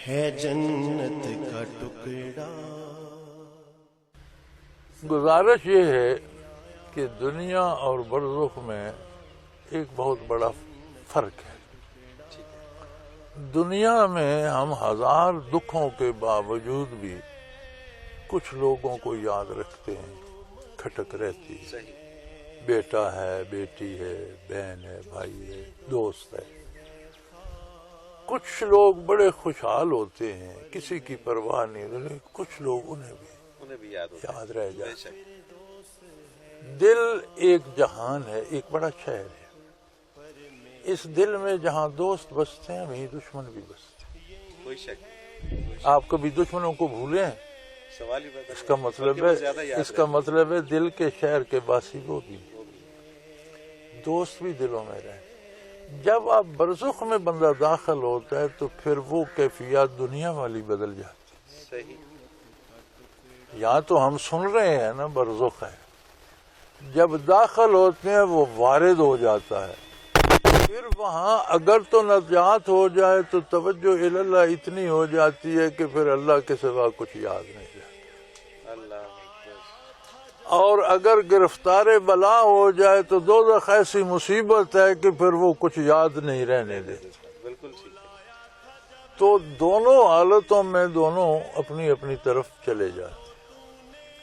ہے جنت کا ٹکڑا۔ گزارش یہ ہے کہ دنیا اور برزخ میں ایک بہت بڑا فرق ہے۔ دنیا میں ہم ہزار دکھوں کے باوجود بھی کچھ لوگوں کو یاد رکھتے ہیں، کھٹک رہتی ہے، بیٹا ہے، بیٹی ہے، بہن ہے، بھائی ہے، دوست ہے۔ کچھ لوگ بڑے خوشحال ہوتے ہیں، کسی کی پرواہ نہیں، لیکن کچھ لوگ انہیں بھی یاد رہ جاتے ہیں۔ دل ایک جہان ہے، ایک بڑا شہر ہے۔ اس دل میں جہاں دوست بستے ہیں وہیں دشمن بھی بستے ہیں۔ کوئی شک آپ کبھی دشمنوں کو بھولے ہیں؟ سوال ہی اس کا مطلب ہے دل کے شہر کے باسی وہ بھی، دوست بھی دلوں میں رہے۔ جب آپ برزخ میں بندہ داخل ہوتا ہے تو پھر وہ کیفیات دنیا والی بدل جاتی ہے۔ یہاں تو ہم سن رہے ہیں نا برزخ ہے، جب داخل ہوتے ہیں وہ وارد ہو جاتا ہے، پھر وہاں اگر تو نجات ہو جائے تو توجہ اللہ اتنی ہو جاتی ہے کہ پھر اللہ کے سوا کچھ یاد نہیں رہتا، اور اگر گرفتار بلا ہو جائے تو دوزخ ایسی مصیبت ہے کہ پھر وہ کچھ یاد نہیں رہنے دیتی۔ بالکل ٹھیک ہے۔ تو دونوں حالتوں میں دونوں اپنی اپنی طرف چلے جاتے ہیں۔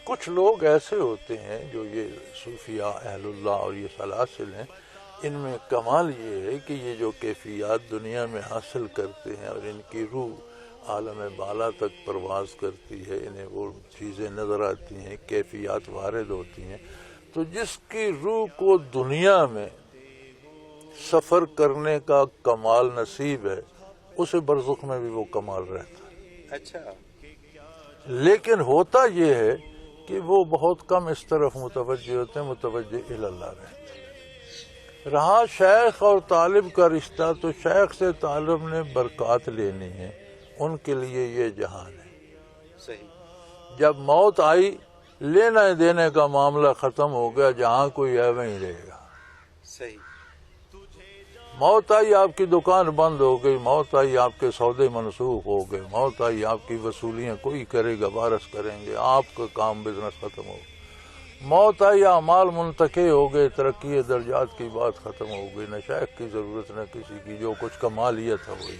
کچھ لوگ ایسے ہوتے ہیں جو یہ صوفیاء اہل اللہ اور یہ سلاسل ہیں، ان میں کمال یہ ہے کہ یہ جو کیفیات دنیا میں حاصل کرتے ہیں اور ان کی روح عالم بالا تک پرواز کرتی ہے، انہیں وہ چیزیں نظر آتی ہیں، کیفیات وارد ہوتی ہیں، تو جس کی روح کو دنیا میں سفر کرنے کا کمال نصیب ہے اسے برزخ میں بھی وہ کمال رہتا ہے۔ اچھا، لیکن ہوتا یہ ہے کہ وہ بہت کم اس طرف متوجہ ہوتے ہیں، متوجہ اللہ رہتے ہیں۔ رہا شیخ اور طالب کا رشتہ، تو شیخ سے طالب نے برکات لینی ہے، ان کے لیے یہ جہان ہے۔ صحیح۔ جب موت آئی، لینا دینے کا معاملہ ختم ہو گیا، جہاں کوئی ہے وہیں رہے گا۔ صحیح۔ موت آئی، آپ کی دکان بند ہو گئی، موت آئی، آپ کے سودے منسوخ ہو گئے، موت آئی، آپ کی وصولیاں کوئی کرے گا، وارث کریں گے، آپ کا کام بزنس ختم ہو گیا، موت آئی، اعمال منتقی ہو گئے، ترقی درجات کی بات ختم ہو گئی، نہ شیخ کی ضرورت نہ کسی کی، جو کچھ کما لیا تھا وہی۔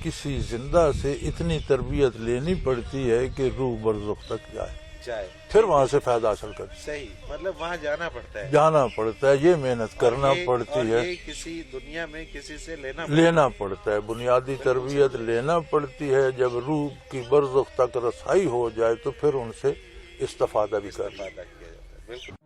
کسی زندہ سے اتنی تربیت لینی پڑتی ہے کہ روح برزخ تک جائے، پھر وہاں سے فائدہ حاصل کرے۔ صحیح، مطلب وہاں جانا پڑتا ہے، یہ محنت کرنا پڑتی ہے، یہ کسی دنیا میں کسی سے لینا پڑتا ہے، بنیادی تربیت لینا پڑتی ہے۔ جب روح کی برزخ تک رسائی ہو جائے تو پھر ان سے استفادہ بھی کرنا۔ بالکل۔